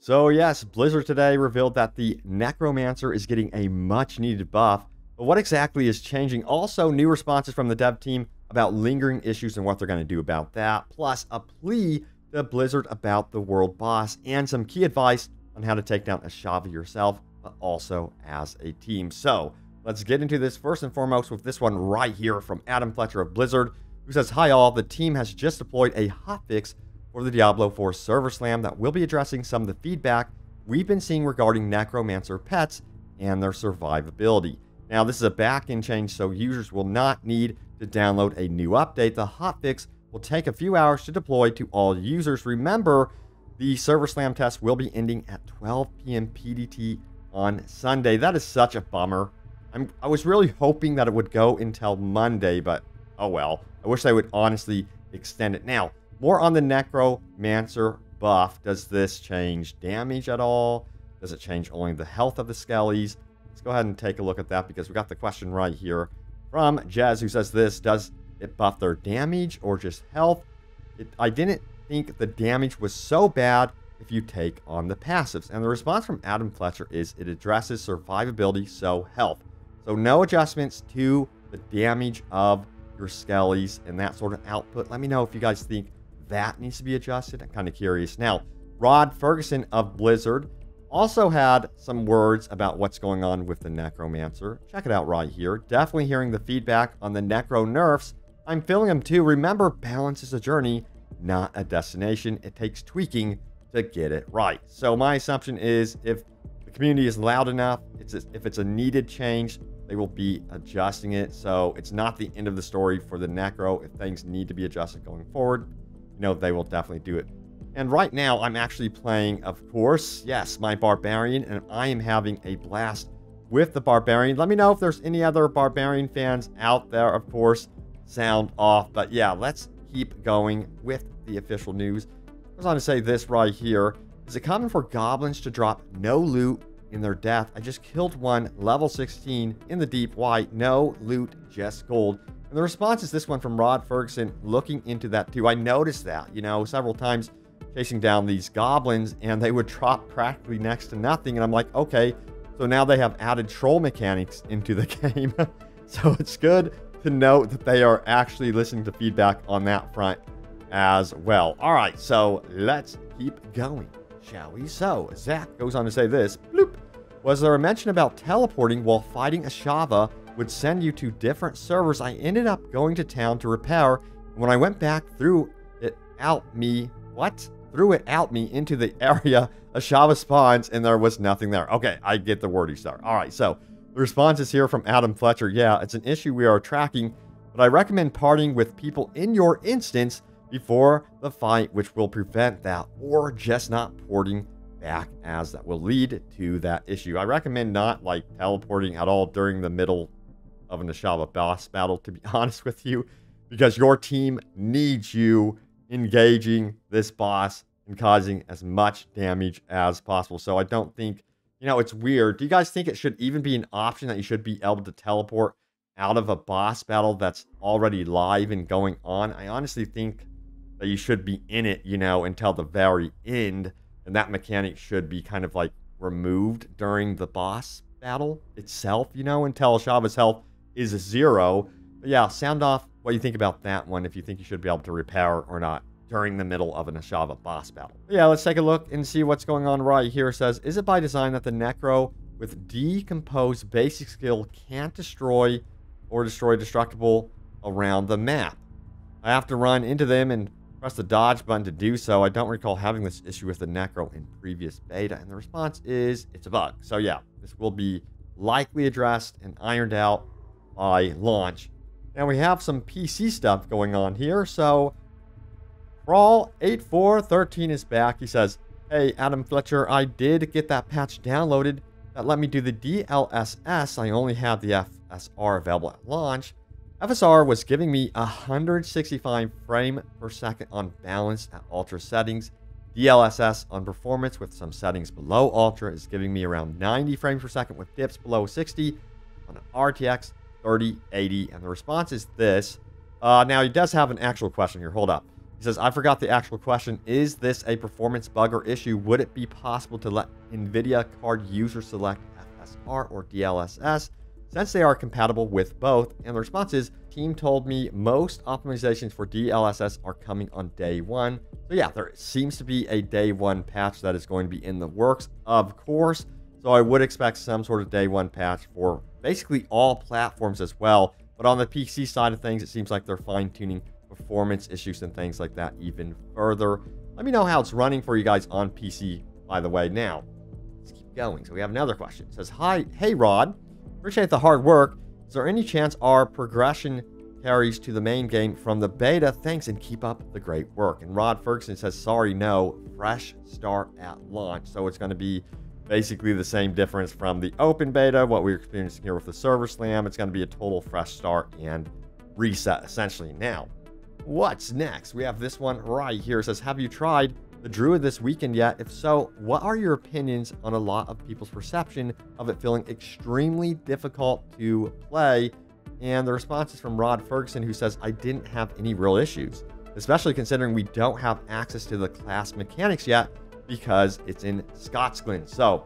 So yes, Blizzard today revealed that the Necromancer is getting a much needed buff. But what exactly is changing? Also, new responses from the dev team about lingering issues and what they're going to do about that. Plus, a plea to Blizzard about the world boss and some key advice on how to take down Ashava yourself, but also as a team. So let's get into this first and foremost with this one right here from Adam Fletcher of Blizzard, who says, "Hi all, the team has just deployed a hotfix for the Diablo 4 server slam that will be addressing some of the feedback we've been seeing regarding Necromancer pets and their survivability. Now, this is a backend change, so users will not need to download a new update. The hotfix will take a few hours to deploy to all users. Remember, the server slam test will be ending at 12 p.m. PDT on Sunday." That is such a bummer. I was really hoping that it would go until Monday, but oh well. I wish they would honestly extend it. Now, more on the Necromancer buff. Does this change damage at all? Does it change only the health of the skellies? Let's go ahead and take a look at that because we got the question right here from Jez, who says this: does it buff their damage or just health? I didn't think the damage was so bad if you take on the passives. And the response from Adam Fletcher is it addresses survivability, so health. So no adjustments to the damage of your skellies and that sort of output. Let me know if you guys think that needs to be adjusted. I'm kind of curious. Now, Rod Ferguson of Blizzard also had some words about what's going on with the Necromancer. Check it out right here. Definitely hearing the feedback on the Necro nerfs. I'm feeling them too. Remember, balance is a journey, not a destination. It takes tweaking to get it right. So my assumption is if the community is loud enough, if it's a needed change, they will be adjusting it. So it's not the end of the story for the Necro. If things need to be adjusted going forward, you know, they will definitely do it. And right now, I'm actually playing, of course, yes, my Barbarian, and I am having a blast with the Barbarian. Let me know if there's any other Barbarian fans out there, of course. Sound off. But yeah, let's keep going with the official news. I was on to say this right here. Is it common for goblins to drop no loot in their death? I just killed one, level 16, in the deep. Why? No loot, just gold. And the response is this one from Rod Ferguson, looking into that too. I noticed that, you know, several times chasing down these goblins, and they would drop practically next to nothing. And I'm like, okay, so now they have added troll mechanics into the game. So it's good to note that they are actually listening to feedback on that front as well. All right, so let's keep going, shall we? So Zach goes on to say this. Bloop. Was there a mention about teleporting while fighting Ashava would send you to different servers? I ended up going to town to repair. When I went back through it out me into the area, Ashava spawns, and there was nothing there. Okay, I get the wording there. All right, so the response is here from Adam Fletcher. Yeah, it's an issue we are tracking, but I recommend partying with people in your instance before the fight, which will prevent that, or just not porting back, as that will lead to that issue. I recommend not like teleporting at all during the middle of an Ashava boss battle, to be honest with you, because your team needs you engaging this boss and causing as much damage as possible. So I don't think, you know, it's weird. Do you guys think it should even be an option that you should be able to teleport out of a boss battle that's already live and going on? I honestly think that you should be in it, you know, until the very end, and that mechanic should be kind of like removed during the boss battle itself, you know, until Ashava's health is 0. But yeah, sound off what you think about that one, if you think you should be able to repair or not during the middle of an Ashava boss battle. But yeah, let's take a look and see what's going on right here. It says, is it by design that the Necro with decomposed basic skill can't destroy or destroy destructible around the map? I have to run into them and press the dodge button to do so. I don't recall having this issue with the Necro in previous beta. And the response is it's a bug. So yeah, this will be likely addressed and ironed out by launch. Now we have some PC stuff going on here. So Crawl8413 is back. He says, hey, Adam Fletcher, I did get that patch downloaded that let me do the DLSS. I only have the FSR available at launch. FSR was giving me 165 frame per second on balance at ultra settings. DLSS on performance with some settings below ultra is giving me around 90 frames per second with dips below 60 on an RTX 3080. And the response is this. Now, he does have an actual question here. Hold up. He says, I forgot the actual question. Is this a performance bug or issue? Would it be possible to let NVIDIA card users select FSR or DLSS since they are compatible with both? And the response is, team told me most optimizations for DLSS are coming on day one. So yeah, there seems to be a day one patch that is going to be in the works, of course. So I would expect some sort of day one patch for basically all platforms as well. But on the PC side of things, it seems like they're fine-tuning performance issues and things like that even further. Let me know how it's running for you guys on PC, by the way. Now, let's keep going. So we have another question. It says, hi, hey Rod, appreciate the hard work. Is there any chance our progression carries to the main game from the beta? Thanks and keep up the great work. And Rod Ferguson says, sorry, no, fresh start at launch. So it's going to be basically the same difference from the open beta, what we're experiencing here with the server slam. It's going to be a total fresh start and reset, essentially. Now, what's next? We have this one right here. It says, have you tried the Druid this weekend yet? If so, what are your opinions on a lot of people's perception of it feeling extremely difficult to play? And the response is from Rod Ferguson, who says, I didn't have any real issues, especially considering we don't have access to the class mechanics yet because it's in Scotsglen. So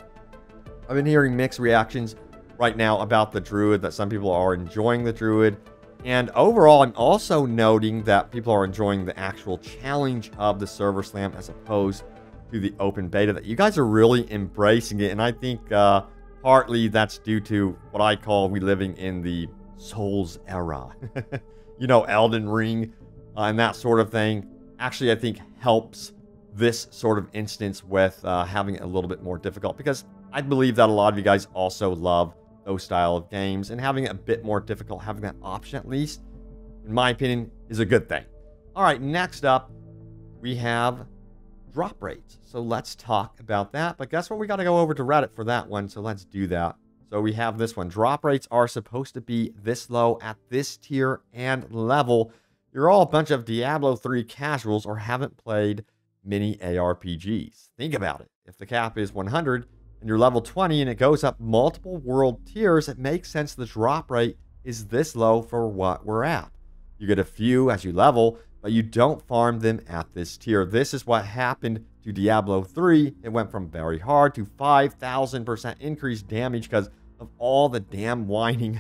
I've been hearing mixed reactions right now about the Druid, that some people are enjoying the Druid. And overall, I'm also noting that people are enjoying the actual challenge of the server slam as opposed to the open beta, that you guys are really embracing it. And I think partly that's due to what I call we living in the Souls era. You know, Elden Ring and that sort of thing actually, I think, helps this sort of instance with having it a little bit more difficult, because I believe that a lot of you guys also love those style of games, and having it a bit more difficult, having that option at least, in my opinion, is a good thing. All right, next up, we have drop rates. So let's talk about that. But guess what? We got to go over to Reddit for that one. So let's do that. So we have this one. Drop rates are supposed to be this low at this tier and level. You're all a bunch of Diablo 3 casuals or haven't played many ARPGs. Think about it. If the cap is 100 and you're level 20 and it goes up multiple world tiers, it makes sense the drop rate is this low for what we're at. You get a few as you level, but you don't farm them at this tier. This is what happened to Diablo 3. It went from very hard to 5,000% increased damage because of all the damn whining.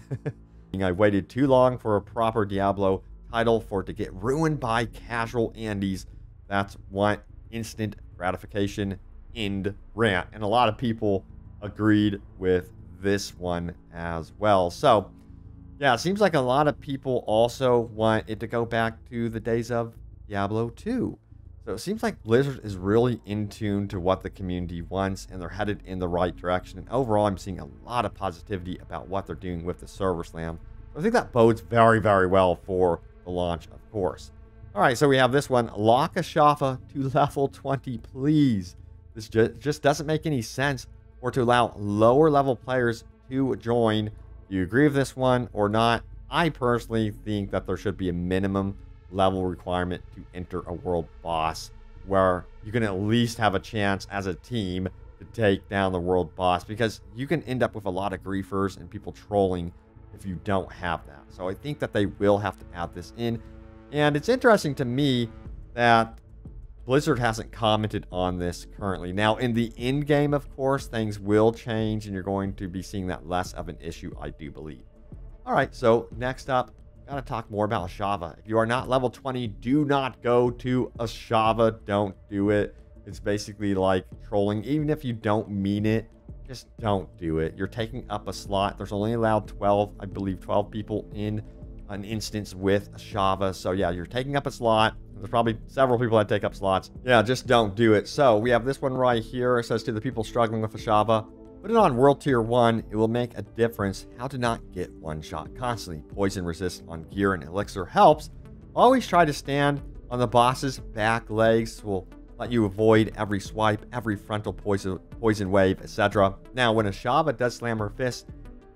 I waited too long for a proper Diablo title for it to get ruined by casual Andes. That's what instant gratification end rant. And a lot of people agreed with this one as well. So yeah, it seems like a lot of people also want it to go back to the days of Diablo 2. So it seems like Blizzard is really in tune to what the community wants, and they're headed in the right direction. And overall, I'm seeing a lot of positivity about what they're doing with the server slam. So I think that bodes very, very well for the launch, of course. All right, so we have this one. Lock Ashava to level 20, please. This just doesn't make any sense, or to allow lower level players to join. Do you agree with this one or not? I personally think that there should be a minimum level requirement to enter a world boss where you can at least have a chance as a team to take down the world boss, because you can end up with a lot of griefers and people trolling if you don't have that. So I think that they will have to add this in. And it's interesting to me that Blizzard hasn't commented on this currently. Now, in the end game, of course, things will change, and you're going to be seeing that less of an issue, I do believe. All right, so next up, gotta talk more about Ashava. If you are not level 20, do not go to Ashava. Don't do it. It's basically like trolling. Even if you don't mean it, just don't do it. You're taking up a slot. There's only allowed 12, I believe 12 people in an instance with Ashava. So yeah, you're taking up a slot. There's probably several people that take up slots. Yeah, just don't do it. So we have this one right here. It says, to the people struggling with Ashava, put it on World Tier 1. It will make a difference how to not get one shot constantly. Poison resist on gear and elixir helps. Always try to stand on the boss's back legs. Will let you avoid every swipe, every frontal poison wave, etc. Now, when Ashava does slam her fist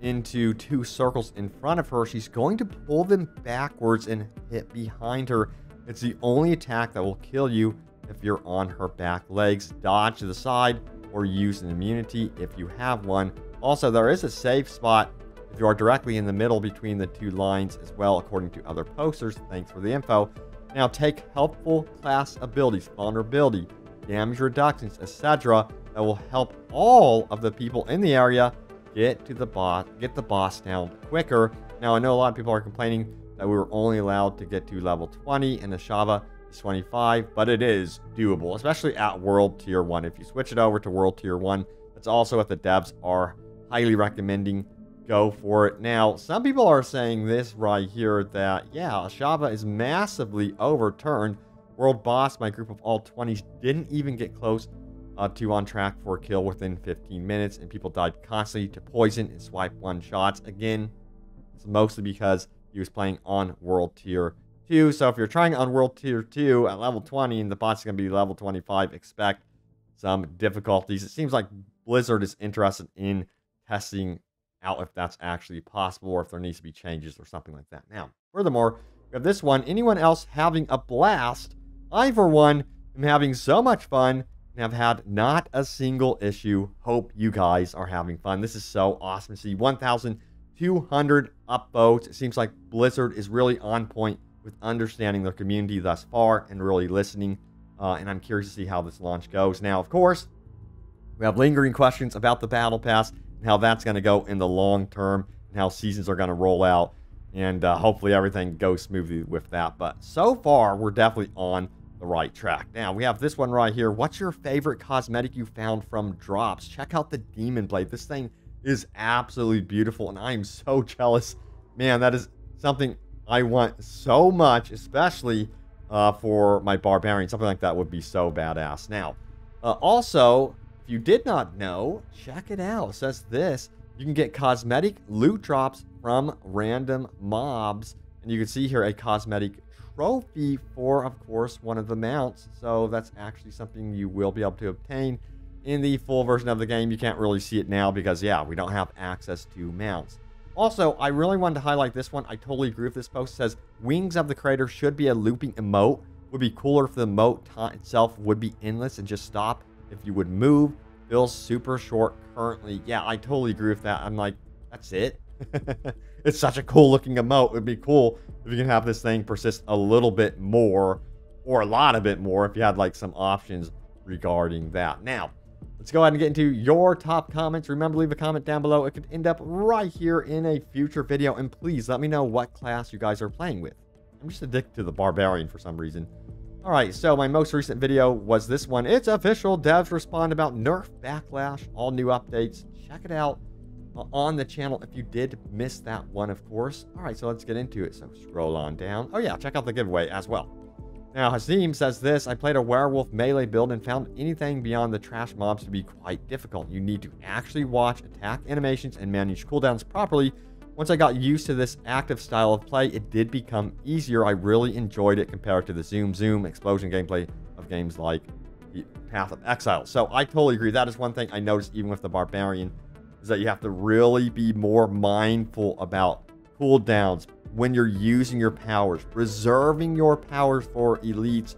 into two circles in front of her, she's going to pull them backwards and hit behind her. It's the only attack that will kill you if you're on her back legs. Dodge to the side or use an immunity if you have one. Also, there is a safe spot if you are directly in the middle between the two lines as well, according to other posters. Thanks for the info. Now take helpful class abilities, vulnerability, damage reductions, etc. that will help all of the people in the area get the boss down quicker. Now I know a lot of people are complaining that we were only allowed to get to level 20 and Ashava is 25, but it is doable, especially at World Tier 1. If you switch it over to World Tier 1, that's also what the devs are highly recommending. Go for it. Now, some people are saying this right here that, yeah, Shava is massively overturned. World Boss, my group of all 20s, didn't even get close to on track for a kill within 15 minutes, and people died constantly to poison and swipe one shots. Again, it's mostly because he was playing on World Tier 2. So if you're trying on World Tier 2 at level 20 and the bot's going to be level 25, expect some difficulties. It seems like Blizzard is interested in testing out if that's actually possible or if there needs to be changes or something like that. Now, furthermore, we have this one. Anyone else having a blast? I, for one, am having so much fun and have had not a single issue. Hope you guys are having fun. This is so awesome to see. 1,200 upvotes. It seems like Blizzard is really on point with understanding their community thus far and really listening. And I'm curious to see how this launch goes. Now, of course, we have lingering questions about the Battle Pass, how that's going to go in the long term, and how seasons are going to roll out, and hopefully everything goes smoothly with that. But so far, we're definitely on the right track. Now, we have this one right here. What's your favorite cosmetic you found from drops? Check out the Demon Blade. This thing is absolutely beautiful, and I am so jealous. Man, that is something I want so much, especially for my Barbarian. Something like that would be so badass. Now, also, if you did not know, check it out. It says this. You can get cosmetic loot drops from random mobs. And you can see here a cosmetic trophy for, of course, one of the mounts. So that's actually something you will be able to obtain in the full version of the game. You can't really see it now because, yeah, we don't have access to mounts. Also, I really wanted to highlight this one. I totally agree with this post. It says, Wings of the Creator should be a looping emote. Would be cooler if the emote itself would be endless and just stop if you would move. Feels super short currently. Yeah, I totally agree with that. I'm like, that's it? It's such a cool looking emote. It would be cool if you can have this thing persist a little bit more, or a lot of it more, if you had like some options regarding that. Now, let's go ahead and get into your top comments. Remember, leave a comment down below. It could end up right here in a future video. And please let me know what class you guys are playing with. I'm just addicted to the Barbarian for some reason. Alright, so my most recent video was this one. It's official. Devs respond about nerf backlash. All new updates. Check it out on the channel if you did miss that one, of course. Alright, so let's get into it. So scroll on down. Oh yeah, check out the giveaway as well. Now, Hazim says this. I played a werewolf melee build and found anything beyond the trash mobs to be quite difficult. You need to actually watch attack animations and manage cooldowns properly. Once I got used to this active style of play, it did become easier. I really enjoyed it compared to the zoom explosion gameplay of games like Path of Exile. So I totally agree. That is one thing I noticed even with the Barbarian, is that you have to really be more mindful about cooldowns when you're using your powers, reserving your powers for elites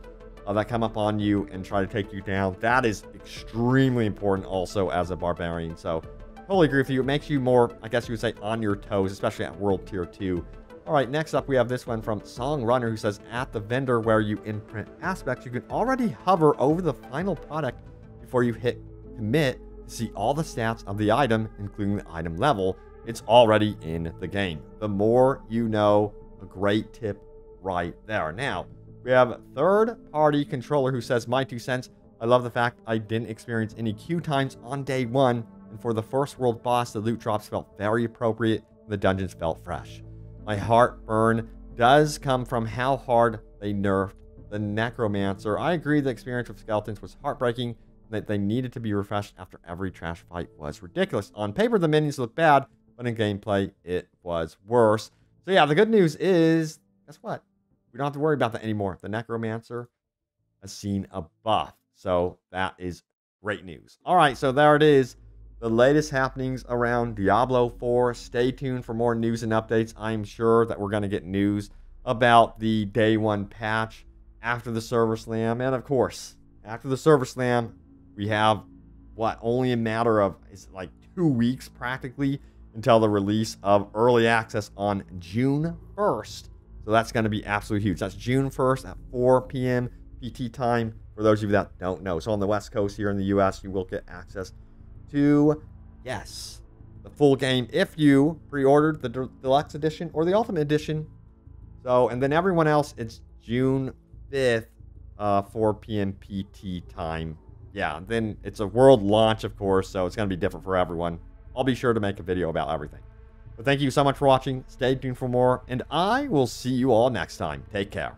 that come up on you and try to take you down. That is extremely important also as a Barbarian. So totally agree with you. It makes you more, I guess you would say, on your toes, especially at World Tier 2. All right, next up, we have this one from Song Runner, who says, at the vendor where you imprint aspects, you can already hover over the final product before you hit commit to see all the stats of the item, including the item level. It's already in the game. The more you know, a great tip right there. Now, we have a third-party controller who says, my 2 cents, I love the fact I didn't experience any queue times on day 1. And for the first world boss, the loot drops felt very appropriate, and the dungeons felt fresh. My heartburn does come from how hard they nerfed the Necromancer. I agree the experience with skeletons was heartbreaking, and that they needed to be refreshed after every trash fight was ridiculous. On paper, the minions look bad, but in gameplay, it was worse. So yeah, the good news is, guess what? We don't have to worry about that anymore. The Necromancer has seen a buff. So that is great news. All right, so there it is. The latest happenings around Diablo 4. Stay tuned for more news and updates. I'm sure that we're going to get news about the day 1 patch after the server slam. And of course, after the server slam, we have what, only a matter of, is like 2 weeks practically until the release of early access on June 1st. So that's going to be absolutely huge. That's June 1st at 4 p.m. PT time, for those of you that don't know. So on the West Coast here in the U.S., you will get access to, yes, the full game if you pre-ordered the Deluxe Edition or the Ultimate Edition. So, and then everyone else, it's June 5th, 4 p.m. PT time. Yeah, then it's a world launch, of course, so it's going to be different for everyone. I'll be sure to make a video about everything. But thank you so much for watching. Stay tuned for more, and I will see you all next time. Take care.